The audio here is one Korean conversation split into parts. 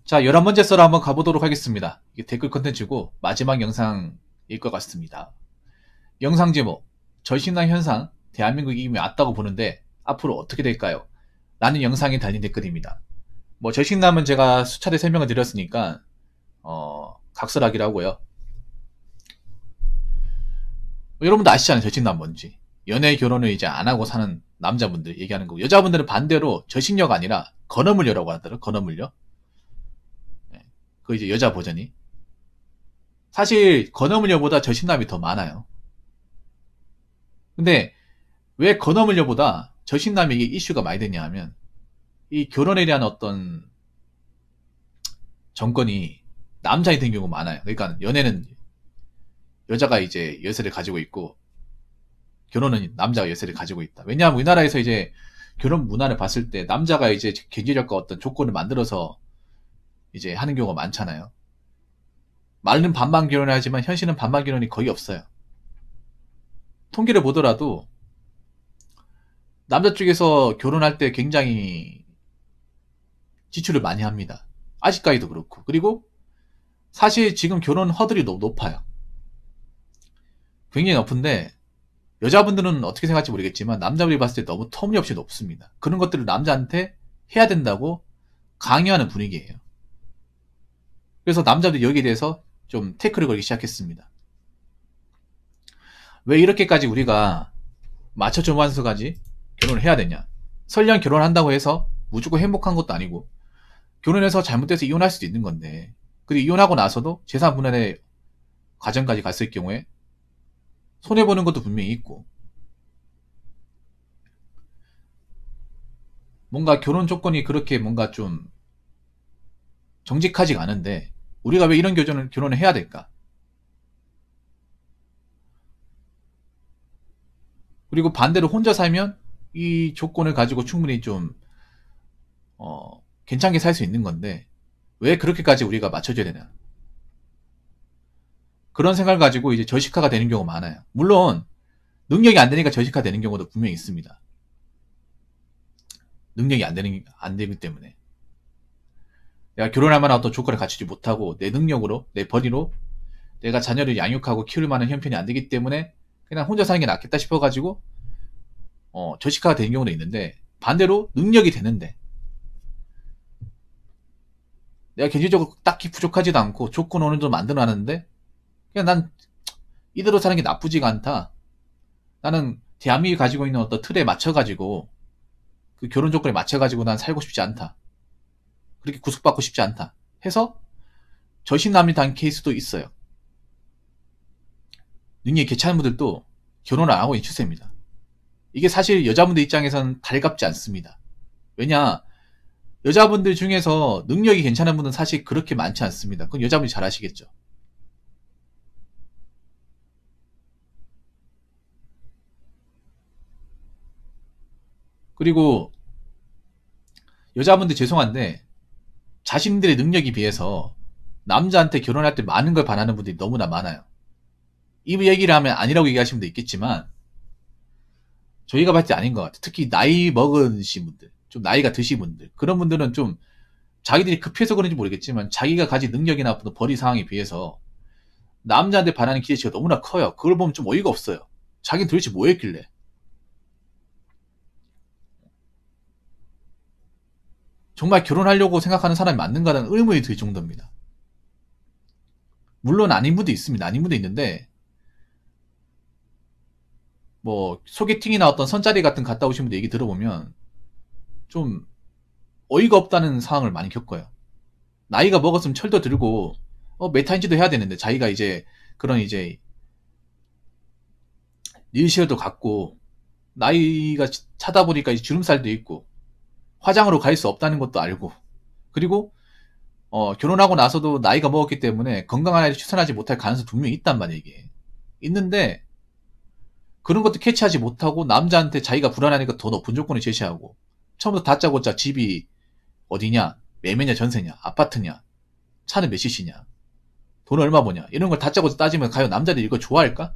자, 11번째 썰 한번 가보도록 하겠습니다. 이게 댓글 컨텐츠고 마지막 영상일 것 같습니다. 영상 제목, 절신남 현상, 대한민국 이기면 왔다고 보는데 앞으로 어떻게 될까요? 라는 영상에 달린 댓글입니다. 뭐 절신남은 제가 수차례 설명을 드렸으니까 각설하기로 하고요. 여러분도 아시잖아요, 절신남 뭔지. 연애 결혼을 이제 안 하고 사는 남자분들 얘기하는 거고, 여자분들은 반대로 절신녀가 아니라 건어물녀라고 하더라고요. 건어물녀. 그 이제 여자 버전이. 사실 건어물녀보다 절신남이 더 많아요. 근데 왜 건어물녀보다 절신남이 이게 이슈가 많이 되냐 하면, 이 결혼에 대한 어떤 정권이 남자에 된 경우가 많아요. 그러니까 연애는 여자가 이제 열쇠를 가지고 있고 결혼은 남자가 열쇠를 가지고 있다. 왜냐하면 우리나라에서 이제 결혼 문화를 봤을 때 남자가 이제 경제력과 어떤 조건을 만들어서 이제 하는 경우가 많잖아요. 말은 반반 결혼을 하지만 현실은 반반 결혼이 거의 없어요. 통계를 보더라도 남자 쪽에서 결혼할 때 굉장히 지출을 많이 합니다. 아직까지도 그렇고. 그리고 사실 지금 결혼 허들이 너무 높아요. 굉장히 높은데 여자분들은 어떻게 생각할지 모르겠지만 남자분이 봤을 때 너무 터무니없이 높습니다. 그런 것들을 남자한테 해야 된다고 강요하는 분위기예요. 그래서 남자들이 여기에 대해서 좀 태클을 걸기 시작했습니다. 왜 이렇게까지 우리가 맞춰주면서까지 결혼을 해야 되냐? 설령 결혼한다고 해서 무조건 행복한 것도 아니고 결혼해서 잘못돼서 이혼할 수도 있는 건데, 그리고 이혼하고 나서도 재산 분할의 과정까지 갔을 경우에 손해보는 것도 분명히 있고, 뭔가 결혼 조건이 그렇게 뭔가 좀 정직하지가 않은데 우리가 왜 이런 결혼을 해야 될까? 그리고 반대로 혼자 살면 이 조건을 가지고 충분히 좀 괜찮게 살 수 있는 건데 왜 그렇게까지 우리가 맞춰줘야 되냐? 그런 생각을 가지고 이제 저식화가 되는 경우가 많아요. 물론 능력이 안 되니까 저식화 되는 경우도 분명히 있습니다. 능력이 안 되기 때문에 내가 결혼할 만한 어떤 조건을 갖추지 못하고 내 능력으로, 내 벌이로 내가 자녀를 양육하고 키울 만한 형편이 안 되기 때문에 그냥 혼자 사는 게 낫겠다 싶어가지고 저식화가 되는 경우도 있는데, 반대로 능력이 되는데 내가 경제적으로 딱히 부족하지도 않고 조건 어느 정도 만들어놨는데 그냥 난 이대로 사는 게 나쁘지가 않다. 나는 대한민국이 가지고 있는 어떤 틀에 맞춰가지고 그 결혼 조건에 맞춰가지고 난 살고 싶지 않다. 그렇게 구속받고 싶지 않다. 해서 저신남이 단 케이스도 있어요. 능력이 괜찮은 분들도 결혼을 안 하고 있는 추세입니다. 이게 사실 여자분들 입장에서는 달갑지 않습니다. 왜냐, 여자분들 중에서 능력이 괜찮은 분은 사실 그렇게 많지 않습니다. 그건 여자분이 잘 아시겠죠. 그리고 여자분들 죄송한데 자신들의 능력에 비해서 남자한테 결혼할 때 많은 걸 바라는 분들이 너무나 많아요. 이 얘기를 하면 아니라고 얘기하시는 분도 있겠지만 저희가 봤을 때 아닌 것 같아요. 특히 나이 먹으신 분들, 좀 나이가 드신 분들, 그런 분들은 좀 자기들이 급해서 그런지 모르겠지만 자기가 가진 능력이나 어떤 벌이 상황에 비해서 남자한테 바라는 기대치가 너무나 커요. 그걸 보면 좀 어이가 없어요. 자기는 도대체 뭐 했길래. 정말 결혼하려고 생각하는 사람이 맞는가라는 의문이 들 정도입니다. 물론 아닌 분도 있습니다. 아닌 분도 있는데 뭐 소개팅이나 어떤 선자리 같은 갔다 오신 분들 얘기 들어보면 좀 어이가 없다는 상황을 많이 겪어요. 나이가 먹었으면 철도 들고 메타인지도 해야 되는데 자기가 이제 그런 이제 일시어도 갖고 나이가 차다 보니까 이제 주름살도 있고 화장으로 갈 수 없다는 것도 알고, 그리고 결혼하고 나서도 나이가 먹었기 때문에 건강한 아이를 출산하지 못할 가능성이 분명히 있단 말이에요. 이게 있는데 그런 것도 캐치하지 못하고 남자한테 자기가 불안하니까 더 높은 조건을 제시하고, 처음부터 다짜고짜 집이 어디냐, 매매냐, 전세냐, 아파트냐, 차는 몇 cc냐, 돈 얼마 버냐, 이런 걸 다짜고짜 따지면 과연 남자들이 이걸 좋아할까?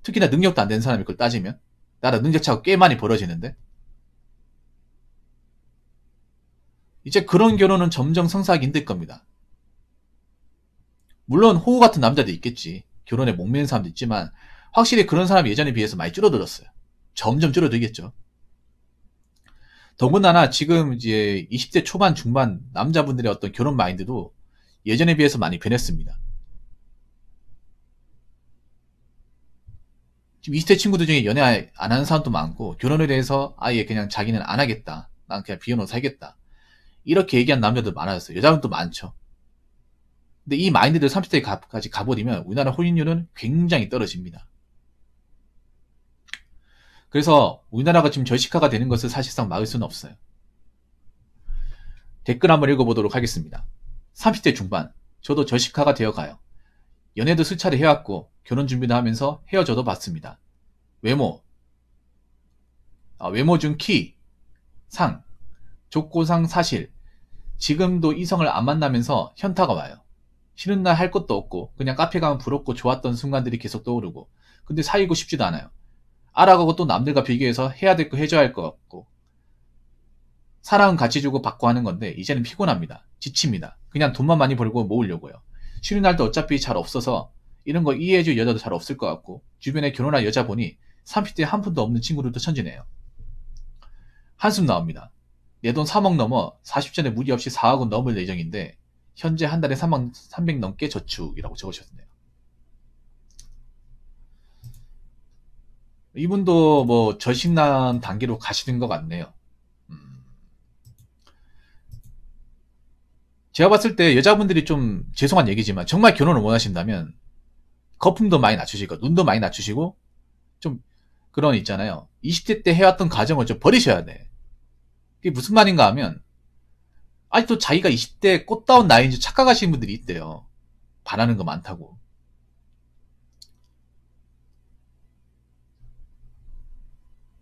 특히나 능력도 안 되는 사람이 그걸 따지면 나라 능력차가 꽤 많이 벌어지는데. 이제 그런 결혼은 점점 성사하기 힘들 겁니다. 물론 호우 같은 남자도 있겠지. 결혼에 목매는 사람도 있지만 확실히 그런 사람이 예전에 비해서 많이 줄어들었어요. 점점 줄어들겠죠. 더군다나 지금 이제 20대 초반 중반 남자분들의 어떤 결혼 마인드도 예전에 비해서 많이 변했습니다. 지금 20대 친구들 중에 연애 안 하는 사람도 많고 결혼에 대해서 아예 그냥 자기는 안 하겠다. 난 그냥 비혼으로 살겠다. 이렇게 얘기한 남자도 많아졌어요. 여자분도 많죠. 근데 이 마인드를 30대까지 가버리면 우리나라 혼인율은 굉장히 떨어집니다. 그래서 우리나라가 지금 저식화가 되는 것을 사실상 막을 수는 없어요. 댓글 한번 읽어보도록 하겠습니다. 30대 중반, 저도 저식화가 되어가요. 연애도 수차례 해왔고 결혼 준비도 하면서 헤어져도 봤습니다. 외모 중 키, 상, 족고상 사실, 지금도 이성을 안 만나면서 현타가 와요. 쉬는 날 할 것도 없고 그냥 카페 가면 부럽고 좋았던 순간들이 계속 떠오르고 근데 사귀고 싶지도 않아요. 알아가고 또 남들과 비교해서 해야 될 거 해줘야 할 것 같고 사랑은 같이 주고 받고 하는 건데 이제는 피곤합니다. 지칩니다. 그냥 돈만 많이 벌고 모으려고요. 쉬는 날도 어차피 잘 없어서 이런 거 이해해줄 여자도 잘 없을 것 같고 주변에 결혼한 여자 보니 30대에 한 푼도 없는 친구들도 천지네요. 한숨 나옵니다. 내 돈 3억 넘어 40전에 무리 없이 4억은 넘을 예정인데 현재 한 달에 300 넘게 저축이라고 적으셨네요. 이분도 뭐 저신난 단계로 가시는 것 같네요. 제가 봤을 때 여자분들이 좀 죄송한 얘기지만 정말 결혼을 원하신다면 거품도 많이 낮추시고 눈도 많이 낮추시고 좀 그런 있잖아요. 20대 때 해왔던 가정을 좀 버리셔야 돼. 그게 무슨 말인가 하면 아직도 자기가 20대 꽃다운 나이인 줄 착각하시는 분들이 있대요. 바라는 거 많다고.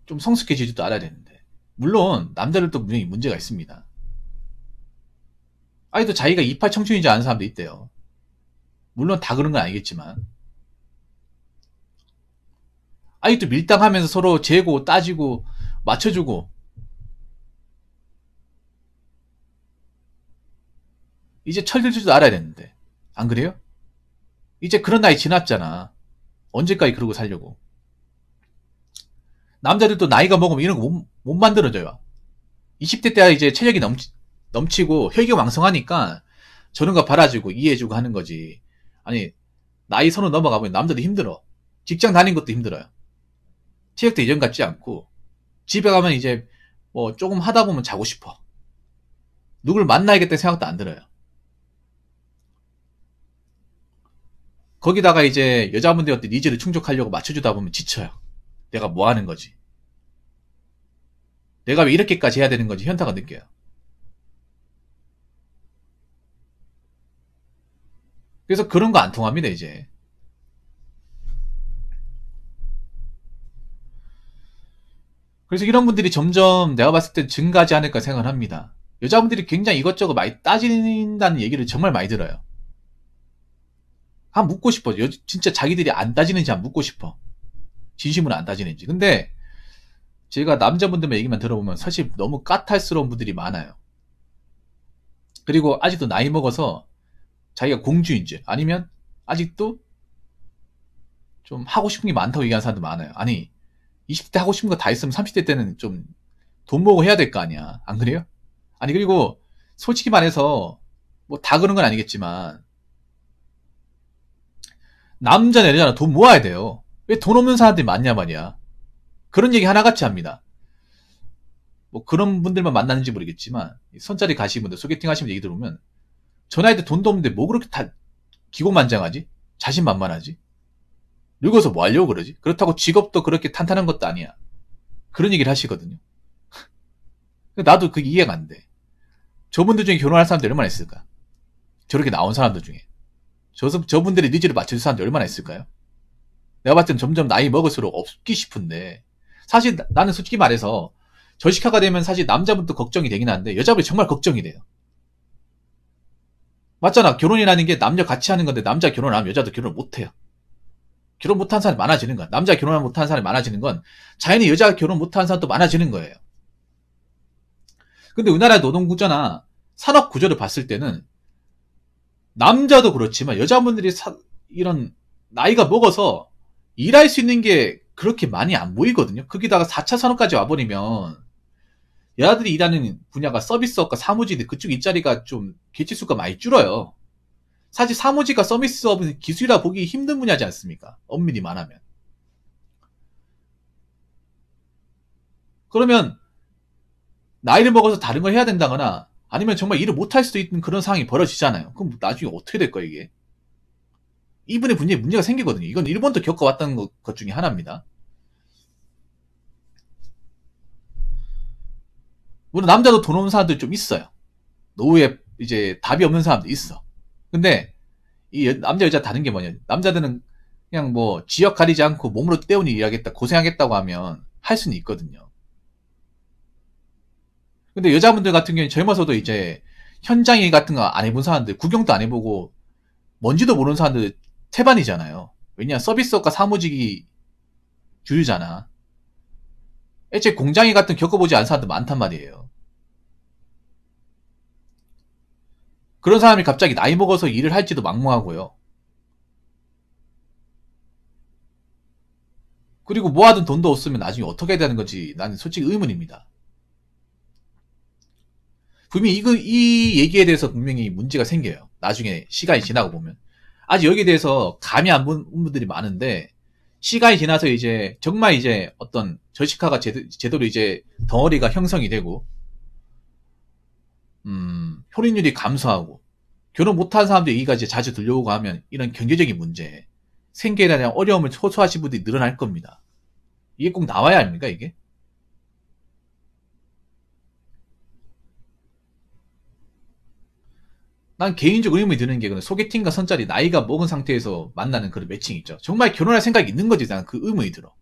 좀 성숙해지지도 알아야 되는데 물론 남자들도 분명히 문제가 있습니다. 아직도 자기가 28 청춘이지 않은 사람도 있대요. 물론 다 그런 건 아니겠지만 아직도 밀당하면서 서로 재고 따지고 맞춰주고 이제 철들 줄도 알아야 되는데 안 그래요? 이제 그런 나이 지났잖아. 언제까지 그러고 살려고. 남자들도 나이가 먹으면 이런 거 못 만들어져요. 20대 때야 이제 체력이 넘치고 혈기왕성하니까 저런 거 바라주고 이해해주고 하는 거지. 아니 나이 서너 넘어가면 남자도 힘들어. 직장 다니는 것도 힘들어요. 체력도 예전 같지 않고 집에 가면 이제 뭐 조금 하다 보면 자고 싶어. 누굴 만나야겠다는 생각도 안 들어요. 거기다가 이제 여자분들의 어떤 니즈를 충족하려고 맞춰주다 보면 지쳐요. 내가 뭐 하는 거지? 내가 왜 이렇게까지 해야 되는 건지 현타가 느껴요. 그래서 그런 거 안 통합니다, 이제. 그래서 이런 분들이 점점 내가 봤을 땐 증가하지 않을까 생각을 합니다. 여자분들이 굉장히 이것저것 많이 따진다는 얘기를 정말 많이 들어요. 한번 묻고 싶어. 진짜 자기들이 안 따지는지 한번 묻고 싶어. 진심으로 안 따지는지. 근데 제가 남자분들만 얘기만 들어보면 사실 너무 까탈스러운 분들이 많아요. 그리고 아직도 나이 먹어서 자기가 공주인지 아니면 아직도 좀 하고 싶은 게 많다고 얘기하는 사람도 많아요. 아니 20대 하고 싶은 거 다 있으면 30대 때는 좀 돈 모으고 해야 될 거 아니야. 안 그래요? 아니 그리고 솔직히 말해서 뭐 다 그런 건 아니겠지만 남자나 여자나 돈 모아야 돼요. 왜 돈 없는 사람들이 많냐 말이야. 그런 얘기 하나같이 합니다. 뭐 그런 분들만 만나는지 모르겠지만 선자리 가시는 분들 소개팅 하시면 얘기 들어보면 저 나이 때 돈도 없는데 뭐 그렇게 다 기고만장하지? 자신만만하지? 늙어서 뭐 하려고 그러지? 그렇다고 직업도 그렇게 탄탄한 것도 아니야. 그런 얘기를 하시거든요. 나도 그게 이해가 안 돼. 저분들 중에 결혼할 사람들 얼마나 있을까? 저렇게 나온 사람들 중에. 저분들의 니즈를 맞춰줄 사람들 얼마나 있을까요? 내가 봤을 땐 점점 나이 먹을수록 없기 싶은데 사실 나는 솔직히 말해서 저식화가 되면 사실 남자분도 걱정이 되긴 하는데 여자분이 정말 걱정이 돼요. 맞잖아. 결혼이라는 게 남녀 같이 하는 건데 남자 결혼하면 여자도 결혼 못해요. 결혼 못한 사람이 많아지는 거야. 남자 결혼 못한 사람이 많아지는 건 자연히 여자 결혼 못한 사람도 많아지는 거예요. 근데 우리나라 노동구조나 산업 구조를 봤을 때는 남자도 그렇지만 여자분들이 이런 나이가 먹어서 일할 수 있는 게 그렇게 많이 안 보이거든요. 거기다가 4차 산업까지 와버리면 여자들이 일하는 분야가 서비스업과 사무직인데 그쪽 일자리가 좀 개체수가 많이 줄어요. 사실 사무직과 서비스업은 기술이라 보기 힘든 분야지 않습니까? 엄밀히 말하면. 그러면 나이를 먹어서 다른 걸 해야 된다거나 아니면 정말 일을 못할 수도 있는 그런 상황이 벌어지잖아요. 그럼 나중에 어떻게 될 거예요, 이게? 이분의 분야에 문제가 생기거든요. 이건 일본도 겪어왔던 것 중에 하나입니다. 물론 남자도 돈 없는 사람들 좀 있어요. 노후에 이제 답이 없는 사람도 있어. 근데 이 남자 여자 다른 게 뭐냐? 남자들은 그냥 뭐 지역 가리지 않고 몸으로 때우니 일하겠다, 고생하겠다고 하면 할 수는 있거든요. 근데 여자분들 같은 경우는 젊어서도 이제 현장 일 같은 거 안 해본 사람들, 구경도 안 해보고 뭔지도 모르는 사람들 태반이잖아요. 왜냐, 서비스업과 사무직이 주류잖아. 애초에 공장일 같은 겪어보지 않은 사람들 많단 말이에요. 그런 사람이 갑자기 나이 먹어서 일을 할지도 막무하고요. 그리고 모아둔 돈도 없으면 나중에 어떻게 해야 되는 건지 나는 솔직히 의문입니다. 분명히 이 얘기에 대해서 분명히 문제가 생겨요. 나중에 시간이 지나고 보면. 아직 여기에 대해서 감이 안 본 분들이 많은데, 시간이 지나서 이제 정말 이제 어떤 저시카가 제대로 이제 덩어리가 형성이 되고, 효率률이 감소하고, 결혼 못한 사람들 얘기가 이제 자주 들려오고 하면 이런 경제적인 문제, 생계에 대한 어려움을 호소하신 분들이 늘어날 겁니다. 이게 꼭 나와야 합니까, 이게? 난 개인적으로 의문이 드는 게 소개팅과 선짜리 나이가 먹은 상태에서 만나는 그런 매칭 있죠. 정말 결혼할 생각이 있는 거지. 나는 그 의문이 들어.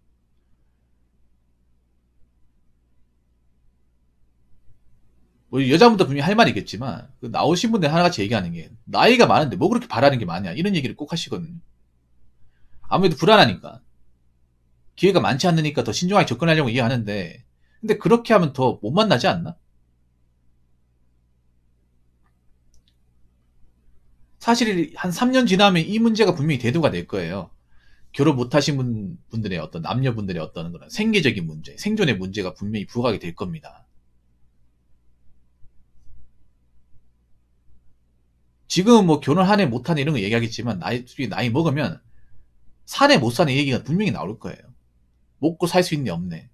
뭐 여자분도 분명히 할 말이겠지만 그 나오신 분들 하나같이 얘기하는 게 나이가 많은데 뭐 그렇게 바라는 게 많냐 이런 얘기를 꼭 하시거든요. 아무래도 불안하니까 기회가 많지 않으니까 더 신중하게 접근하려고 이해하는데 근데 그렇게 하면 더 못 만나지 않나? 사실 한 3년 지나면 이 문제가 분명히 대두가 될 거예요. 결혼 못하신 분들의 어떤 남녀분들의 어떤 그런 생계적인 문제, 생존의 문제가 분명히 부각이 될 겁니다. 지금은 뭐 결혼 하네 못하네 이런 거 얘기하겠지만 나이 먹으면 사네 못 사네 얘기가 분명히 나올 거예요. 먹고 살 수 있네 없네.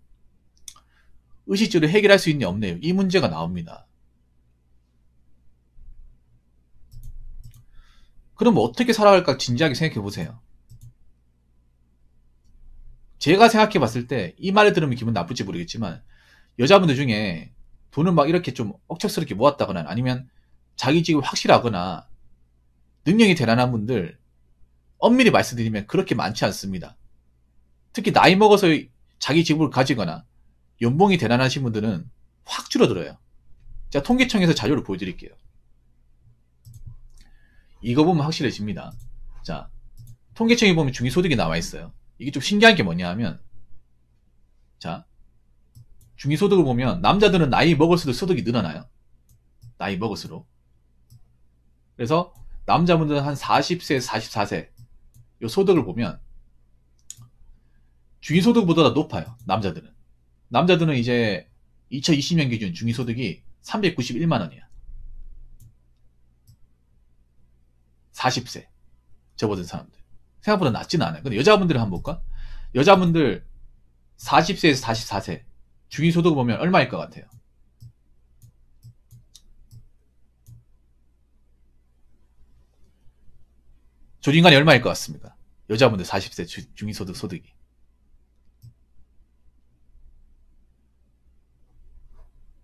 의식주를 해결할 수 있네 없네. 이 문제가 나옵니다. 그럼 어떻게 살아갈까 진지하게 생각해 보세요. 제가 생각해 봤을 때 이 말을 들으면 기분 나쁠지 모르겠지만 여자분들 중에 돈을 막 이렇게 좀 억척스럽게 모았다거나 아니면 자기 직업이 확실하거나 능력이 대단한 분들 엄밀히 말씀드리면 그렇게 많지 않습니다. 특히 나이 먹어서 자기 직업을 가지거나 연봉이 대단하신 분들은 확 줄어들어요. 제가 통계청에서 자료를 보여드릴게요. 이거 보면 확실해집니다. 자, 통계청에 보면 중위소득이 나와 있어요. 이게 좀 신기한 게 뭐냐 하면 자, 중위소득을 보면 남자들은 나이 먹을수록 소득이 늘어나요. 나이 먹을수록. 그래서 남자분들은 한 40세, 44세 요 소득을 보면 중위소득보다 높아요. 남자들은. 남자들은 이제 2020년 기준 중위소득이 391만 원이야. 40세 접어든 사람들. 생각보다 낮지는 않아요. 근데 여자분들을 한번 볼까? 여자분들 40세에서 44세 중위소득을 보면 얼마일 것 같아요? 조인간이 얼마일 것 같습니까? 여자분들 40세 중위소득 소득이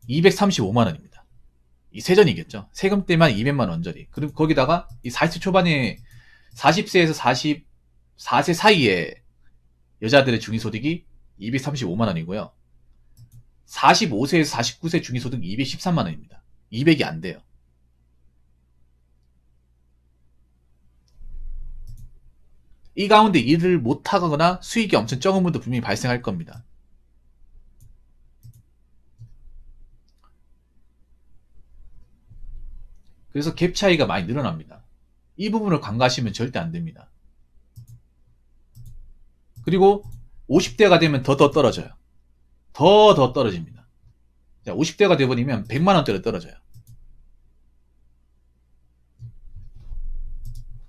235만 원입니다. 이 세전이겠죠. 세금 때만 200만 원짜리. 그리고 거기다가 이 40세 초반에 40세에서 44세 사이에 여자들의 중위소득이 235만 원이고요. 45세에서 49세 중위소득 213만 원입니다. 200이 안 돼요. 이 가운데 일을 못하거나 수익이 엄청 적은 분도 분명히 발생할 겁니다. 그래서 갭 차이가 많이 늘어납니다. 이 부분을 간과하시면 절대 안 됩니다. 그리고 50대가 되면 더 떨어져요. 더 떨어집니다. 자, 50대가 돼버리면 100만원대로 떨어져요.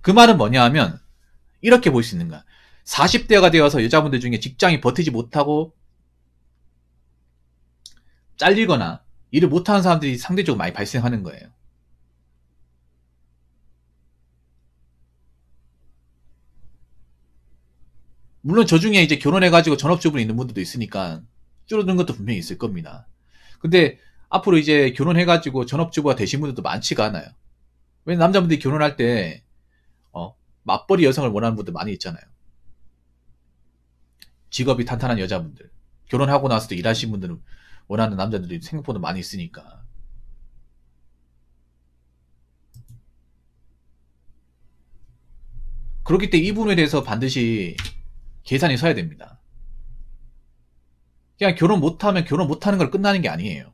그 말은 뭐냐 하면 이렇게 볼 수 있는 거야. 40대가 되어서 여자분들 중에 직장이 버티지 못하고 잘리거나 일을 못하는 사람들이 상대적으로 많이 발생하는 거예요. 물론 저 중에 이제 결혼해가지고 전업주부로 있는 분들도 있으니까 줄어든 것도 분명히 있을 겁니다. 근데 앞으로 이제 결혼해가지고 전업주부가 되신 분들도 많지가 않아요. 왜냐면 남자분들이 결혼할 때 맞벌이 여성을 원하는 분들 많이 있잖아요. 직업이 탄탄한 여자분들, 결혼하고 나서도 일하시는 분들은 원하는 남자들이 생각보다 많이 있으니까. 그렇기 때문에 이 부분에 대해서 반드시 계산이 서야 됩니다. 그냥 결혼 못하면 결혼 못하는 걸 끝나는 게 아니에요.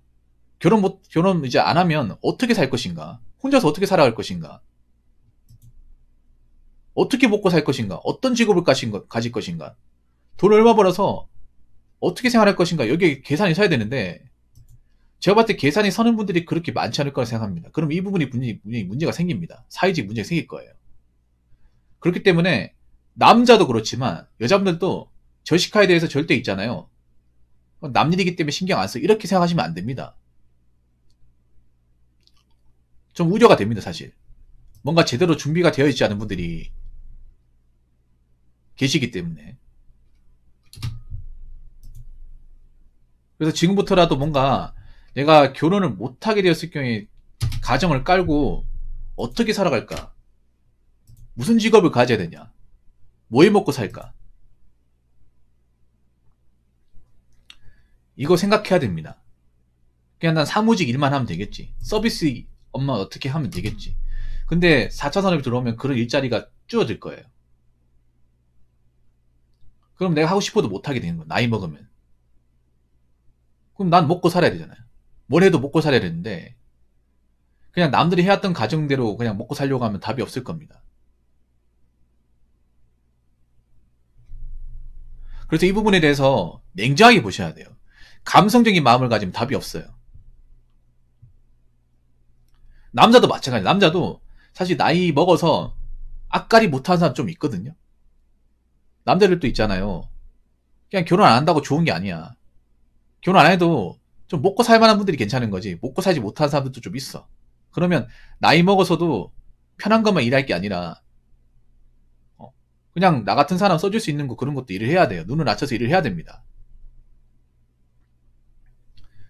결혼 이제 안 하면 어떻게 살 것인가? 혼자서 어떻게 살아갈 것인가? 어떻게 먹고 살 것인가? 어떤 직업을 가질 것인가? 돈을 얼마 벌어서 어떻게 생활할 것인가? 여기에 계산이 서야 되는데, 제가 봤을 때 계산이 서는 분들이 그렇게 많지 않을 거라 생각합니다. 그럼 이 부분이 문제가 생깁니다. 사회적 문제가 생길 거예요. 그렇기 때문에 남자도 그렇지만 여자분들도 저시카에 대해서 절대 있잖아요. 남 일이기 때문에 신경 안 써. 이렇게 생각하시면 안 됩니다. 좀 우려가 됩니다, 사실. 뭔가 제대로 준비가 되어 있지 않은 분들이 계시기 때문에. 그래서 지금부터라도 뭔가 내가 결혼을 못하게 되었을 경우에 가정을 깔고 어떻게 살아갈까? 무슨 직업을 가져야 되냐? 뭐 해 먹고 살까? 이거 생각해야 됩니다. 그냥 난 사무직 일만 하면 되겠지. 서비스 업무 어떻게 하면 되겠지. 근데 4차 산업이 들어오면 그런 일자리가 줄어들 거예요. 그럼 내가 하고 싶어도 못하게 되는 거야. 나이 먹으면. 그럼 난 먹고 살아야 되잖아요. 뭘 해도 먹고 살아야 되는데 그냥 남들이 해왔던 가정대로 그냥 먹고 살려고 하면 답이 없을 겁니다. 그래서 이 부분에 대해서 냉정하게 보셔야 돼요. 감성적인 마음을 가지면 답이 없어요. 남자도 마찬가지예요. 남자도 사실 나이 먹어서 앞가리 못하는 사람 좀 있거든요. 남자들도 있잖아요. 그냥 결혼 안 한다고 좋은 게 아니야. 결혼 안 해도 좀 먹고 살 만한 분들이 괜찮은 거지. 먹고 살지 못하는 사람들도 좀 있어. 그러면 나이 먹어서도 편한 것만 일할 게 아니라 그냥 나 같은 사람 써줄 수 있는 거 그런 것도 일을 해야 돼요. 눈을 낮춰서 일을 해야 됩니다.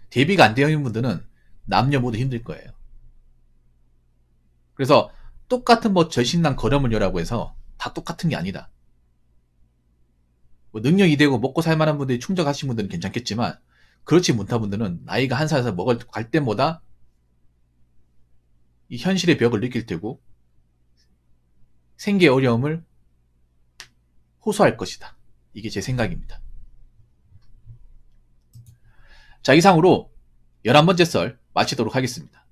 대비가 안 되어 있는 분들은 남녀 모두 힘들 거예요. 그래서 똑같은 뭐 절신난 걸음을요라고 해서 다 똑같은 게 아니다. 뭐 능력이 되고 먹고 살 만한 분들이 충족하신 분들은 괜찮겠지만 그렇지 못한 분들은 나이가 한 살에서 먹어갈 때마다 이 현실의 벽을 느낄 테고 생계의 어려움을 호소할 것이다. 이게 제 생각입니다. 자, 이상으로 11번째 썰 마치도록 하겠습니다.